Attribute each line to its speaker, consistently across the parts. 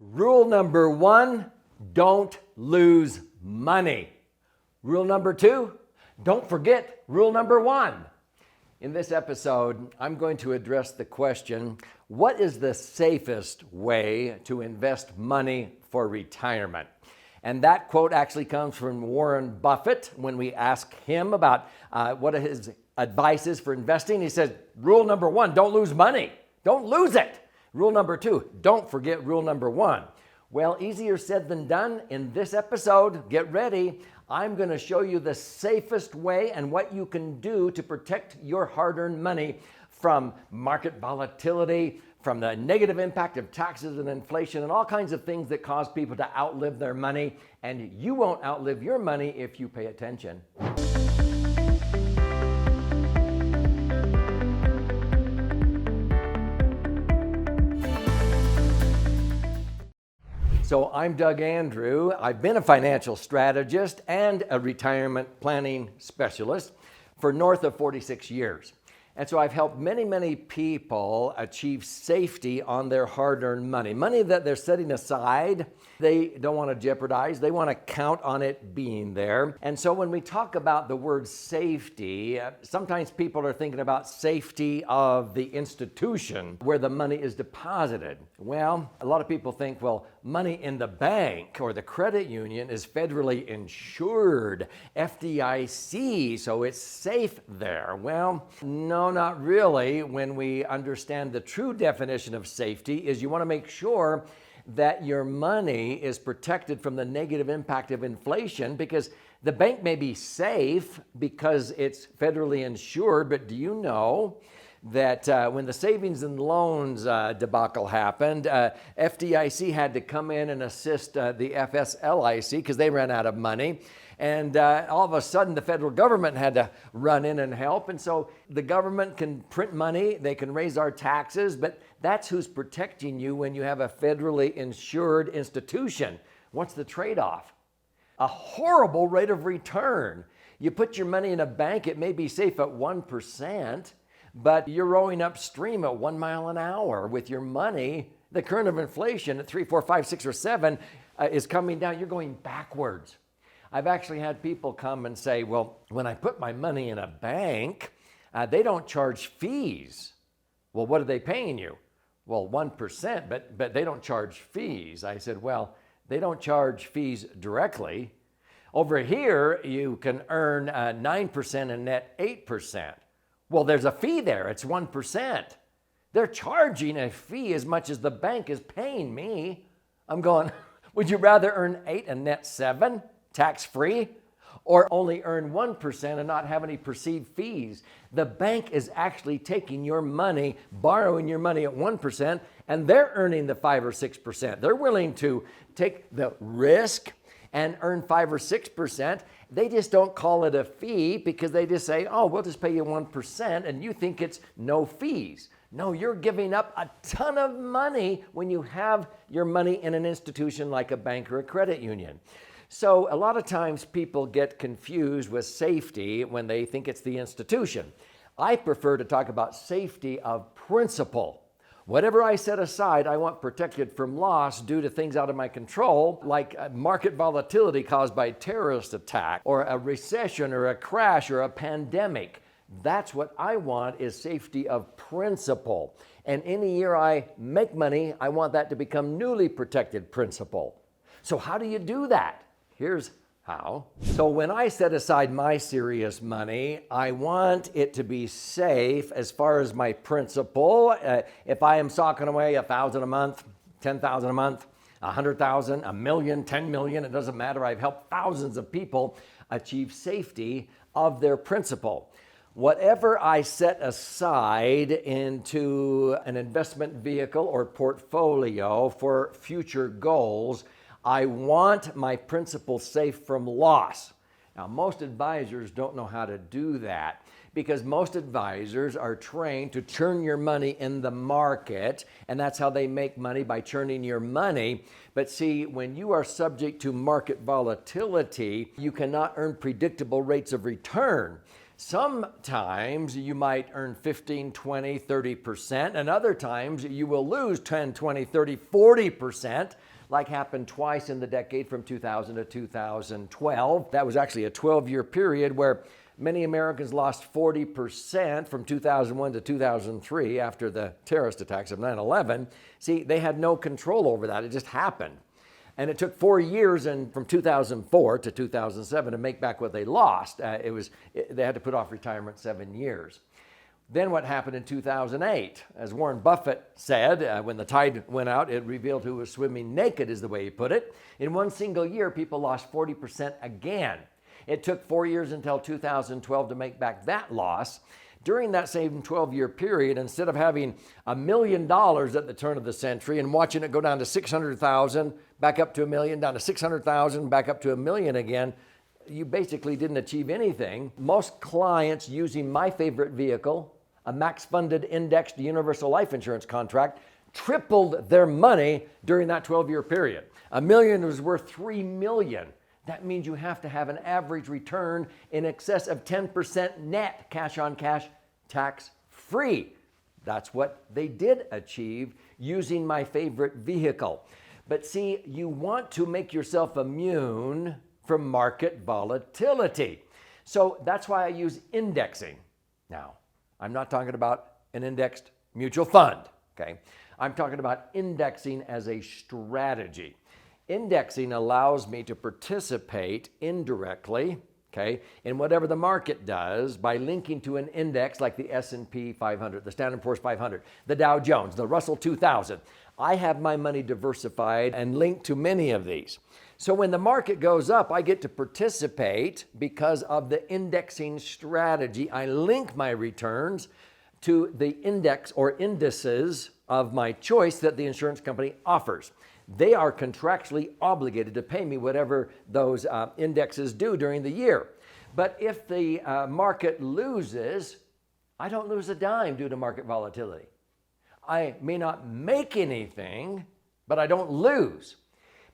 Speaker 1: Rule number one, don't lose money. Rule number two, don't forget rule number one. In this episode, I'm going to address the question, what is the safest way to invest money for retirement? And that quote actually comes from Warren Buffett. When we ask him about what his advice is for investing, he says, rule number one, don't lose money. Don't lose it. Rule number two, don't forget rule number one. Well, easier said than done. In this episode, get ready. I'm going to show you the safest way and what you can do to protect your hard-earned money from market volatility, from the negative impact of taxes and inflation, and all kinds of things that cause people to outlive their money. And you won't outlive your money if you pay attention. So I'm Doug Andrew. I've been a financial strategist and a retirement planning specialist for north of 46 years. And so I've helped many people achieve safety on their hard-earned money, money that they're setting aside. They don't want to jeopardize. They want to count on it being there. And so when we talk about the word safety, sometimes people are thinking about safety of the institution where the money is deposited. Well, a lot of people think, well, money in the bank or the credit union is federally insured, FDIC, so it's safe there. Well, no, not really. When we understand the true definition of safety is you want to make sure that your money is protected from the negative impact of inflation, because the bank may be safe because it's federally insured, but do you know that when the savings and loans debacle happened, FDIC had to come in and assist the FSLIC because they ran out of money. And all of a sudden, the federal government had to run in and help. And so the government can print money, they can raise our taxes, but that's who's protecting you when you have a federally insured institution. What's the trade-off? A horrible rate of return. You put your money in a bank, it may be safe at 1%, but you're rowing upstream at 1 mile an hour with your money. The current of inflation at 3, 4, 5, 6, or 7 is coming down. You're going backwards. I've actually had people come and say, well, when I put my money in a bank, they don't charge fees. Well, what are they paying you? Well, 1%, but they don't charge fees. I said, well, they don't charge fees directly. Over here, you can earn 9% and net 8%. Well, there's a fee there. It's 1%. They're charging a fee as much as the bank is paying me. I'm going, would you rather earn 8 and net 7? Tax-free, or only earn 1% and not have any perceived fees? The bank is actually taking your money, borrowing your money at 1%, and they're earning the 5 or 6%. They're willing to take the risk and earn 5 or 6%. They just don't call it a fee because they just say, oh, we'll just pay you 1%, and you think it's no fees. No, you're giving up a ton of money when you have your money in an institution like a bank or a credit union. So a lot of times people get confused with safety when they think it's the institution. I prefer to talk about safety of principle. Whatever I set aside, I want protected from loss due to things out of my control, like market volatility caused by terrorist attack, or a recession, or a crash, or a pandemic. That's what I want, is safety of principle. And any year I make money, I want that to become newly protected principle. So how do you do that? Here's how. So when I set aside my serious money, I want it to be safe as far as my principal. If I am socking away $1,000 a month, $10,000 a month, $100,000, $1 million, $10 million, it doesn't matter. I've helped thousands of people achieve safety of their principal. Whatever I set aside into an investment vehicle or portfolio for future goals, I want my principal safe from loss. Now, most advisors don't know how to do that because most advisors are trained to churn your money in the market, and that's how they make money, by churning your money. But see, when you are subject to market volatility, you cannot earn predictable rates of return. Sometimes you might earn 15, 20, 30%, and other times you will lose 10, 20, 30, 40%, like happened twice in the decade from 2000 to 2012. That was actually a 12-year period where many Americans lost 40% from 2001 to 2003 after the terrorist attacks of 9/11. See, they had no control over that. It just happened. And it took 4 years and from 2004 to 2007 to make back what they lost. They had to put off retirement 7 years. Then what happened in 2008? As Warren Buffett said, when the tide went out, it revealed who was swimming naked, is the way he put it. In one single year, people lost 40% again. It took 4 years until 2012 to make back that loss. During that same 12-year period, instead of having $1 million at the turn of the century and watching it go down to 600,000, back up to $1 million, down to 600,000, back up to $1 million again, you basically didn't achieve anything. Most clients using my favorite vehicle, a max-funded indexed universal life insurance contract, tripled their money during that 12-year period. $1 million was worth $3 million. That means you have to have an average return in excess of 10% net, cash on cash, tax free. That's what they did achieve using my favorite vehicle. But see, you want to make yourself immune from market volatility. So that's why I use indexing. Now, I'm not talking about an indexed mutual fund, okay? I'm talking about indexing as a strategy. Indexing allows me to participate indirectly, okay, in whatever the market does by linking to an index like the S&P 500, the Standard & Poor's 500, the Dow Jones, the Russell 2000. I have my money diversified and linked to many of these. So when the market goes up, I get to participate because of the indexing strategy. I link my returns to the index or indices of my choice that the insurance company offers. They are contractually obligated to pay me whatever those indexes do during the year. But if the market loses, I don't lose a dime due to market volatility. I may not make anything, but I don't lose.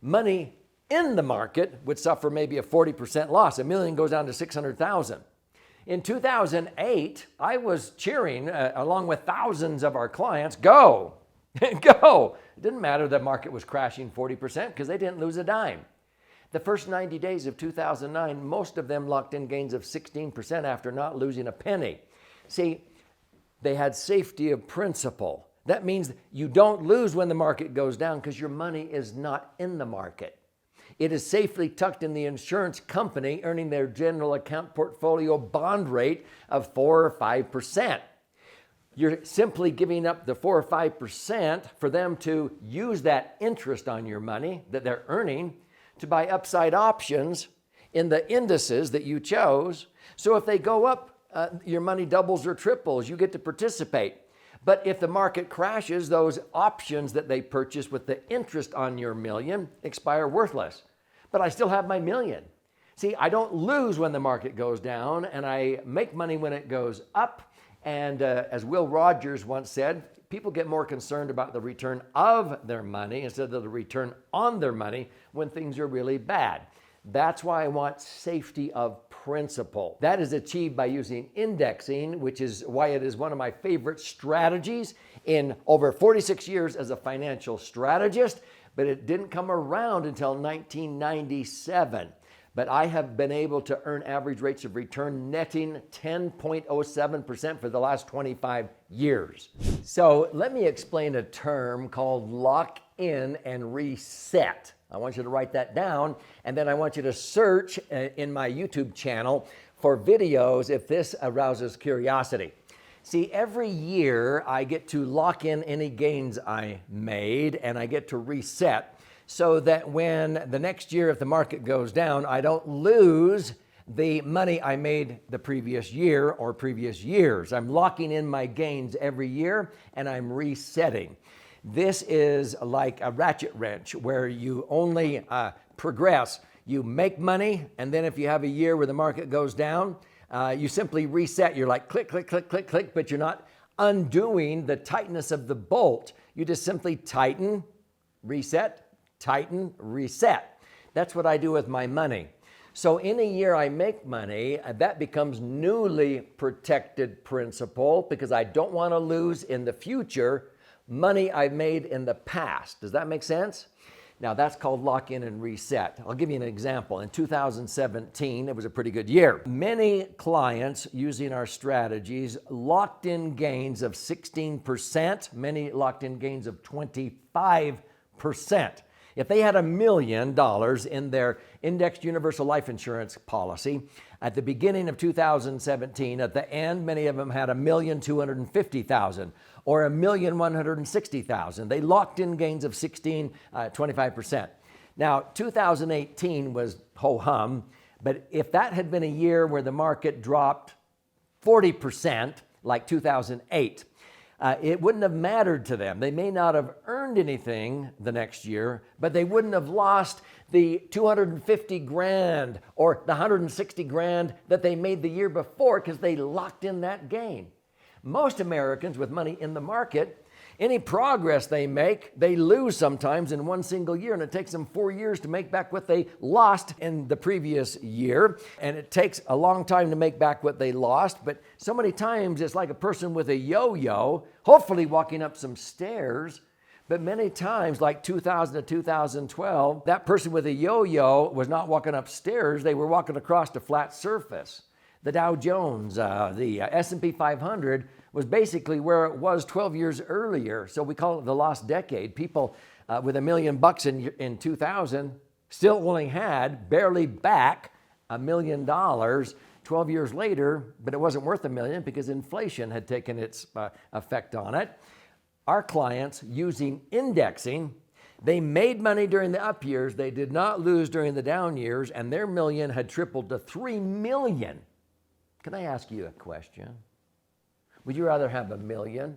Speaker 1: Money in the market would suffer maybe a 40% loss. $1 million goes down to 600,000. In 2008, I was cheering along with thousands of our clients, go, go. It didn't matter that market was crashing 40% because they didn't lose a dime. The first 90 days of 2009, most of them locked in gains of 16% after not losing a penny. See, they had safety of principle. That means you don't lose when the market goes down because your money is not in the market. It is safely tucked in the insurance company, earning their general account portfolio bond rate of 4 or 5%. You're simply giving up the 4 or 5% for them to use that interest on your money that they're earning to buy upside options in the indices that you chose. So if they go up, your money doubles or triples. You get to participate. But if the market crashes, those options that they purchased with the interest on your million expire worthless. But I still have my million. See, I don't lose when the market goes down, and I make money when it goes up. And as Will Rogers once said, people get more concerned about the return of their money instead of the return on their money when things are really bad. That's why I want safety of principle. That is achieved by using indexing, which is why it is one of my favorite strategies in over 46 years as a financial strategist, but it didn't come around until 1997. But I have been able to earn average rates of return netting 10.07% for the last 25 years. So let me explain a term called lock in and reset. I want you to write that down, and then I want you to search in my YouTube channel for videos if this arouses curiosity. See, every year I get to lock in any gains I made, and I get to reset so that when the next year, if the market goes down, I don't lose the money I made the previous year or previous years. I'm locking in my gains every year, and I'm resetting. This is like a ratchet wrench where you only progress. You make money, and then if you have a year where the market goes down, you simply reset. You're like click, click, click, click, click, but you're not undoing the tightness of the bolt. You just simply tighten, reset, tighten, reset. That's what I do with my money. So in a year I make money, that becomes newly protected principal because I don't want to lose in the future money I've made in the past. Does that make sense? Now that's called lock in and reset. I'll give you an example. In 2017, it was a pretty good year. Many clients using our strategies locked in gains of 16%, many locked in gains of 25%. If they had $1 million in their indexed universal life insurance policy at the beginning of 2017, at the end, many of them had $1,250,000 or $1,160,000. They locked in gains of 25%. Now, 2018 was ho-hum, but if that had been a year where the market dropped 40%, like 2008, it wouldn't have mattered to them. They may not have earned anything the next year, but they wouldn't have lost the 250 grand or the 160 grand that they made the year before because they locked in that gain. Most Americans with money in the market, any progress they make, they lose sometimes in one single year, and it takes them 4 years to make back what they lost in the previous year. And it takes a long time to make back what they lost, but so many times it's like a person with a yo-yo, hopefully walking up some stairs. But many times, like 2000 to 2012, that person with a yo-yo was not walking upstairs, they were walking across a flat surface. The Dow Jones, the S&P 500 was basically where it was 12 years earlier. So we call it the lost decade. People with $1 million in 2000 still only had barely back $1 million 12 years later, but it wasn't worth $1 million because inflation had taken its effect on it. Our clients, using indexing, they made money during the up years. They did not lose during the down years, and their million had tripled to $3 million. Can I ask you a question? Would you rather have $1 million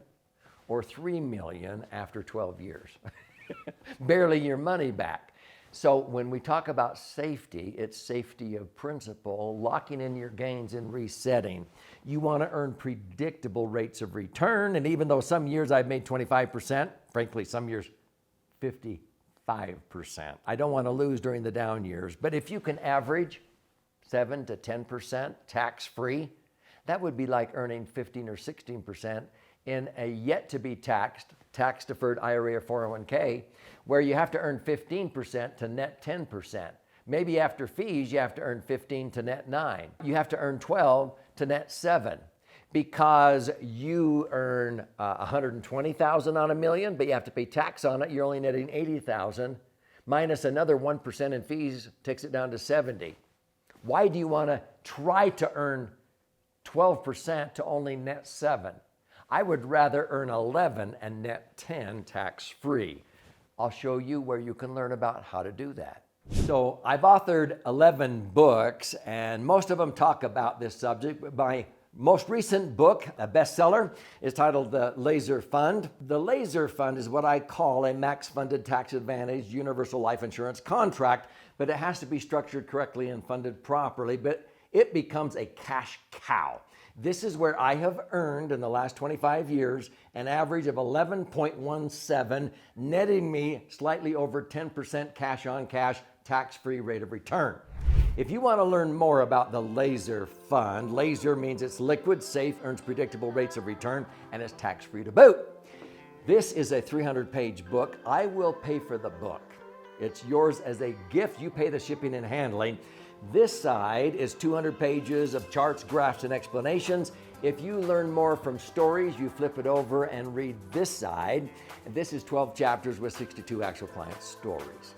Speaker 1: or $3 million after 12 years? Barely your money back. So when we talk about safety, it's safety of principle, locking in your gains and resetting. You want to earn predictable rates of return. And even though some years I've made 25%, frankly, some years 55%, I don't want to lose during the down years. But if you can average 7 to 10% tax-free, that would be like earning 15 or 16% in a yet-to-be taxed, tax-deferred IRA or 401k, where you have to earn 15% to net 10%. Maybe after fees, you have to earn 15 to net 9. You have to earn 12 to net 7 because you earn $120,000 on $1 million, but you have to pay tax on it. You're only netting $80,000 minus another 1% in fees takes it down to 70. Why do you want to try to earn 12% to only net 7? I would rather earn 11 and net 10 tax-free. I'll show you where you can learn about how to do that. So I've authored 11 books, and most of them talk about this subject. My most recent book, a bestseller, is titled The Laser Fund. The Laser Fund is what I call a max-funded, tax-advantaged universal life insurance contract, but it has to be structured correctly and funded properly, but it becomes a cash cow. This is where I have earned in the last 25 years an average of 11.17, netting me slightly over 10% cash on cash, tax-free rate of return. If you want to learn more about the Laser Fund, laser means it's liquid, safe, earns predictable rates of return, and it's tax-free to boot. This is a 300-page book. I will pay for the book. It's yours as a gift. You pay the shipping and handling. This side is 200 pages of charts, graphs, and explanations. If you learn more from stories, you flip it over and read this side. And this is 12 chapters with 62 actual client stories.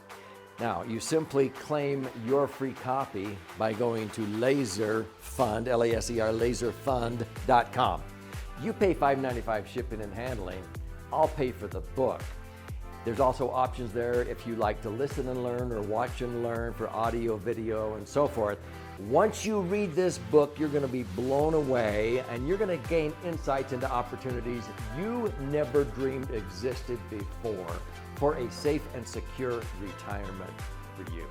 Speaker 1: Now, you simply claim your free copy by going to LaserFund, L-A-S-E-R, laserfund.com. You pay $5.95 shipping and handling. I'll pay for the book. There's also options there if you like to listen and learn or watch and learn for audio, video, and so forth. Once you read this book, you're going to be blown away and you're going to gain insights into opportunities you never dreamed existed before for a safe and secure retirement for you.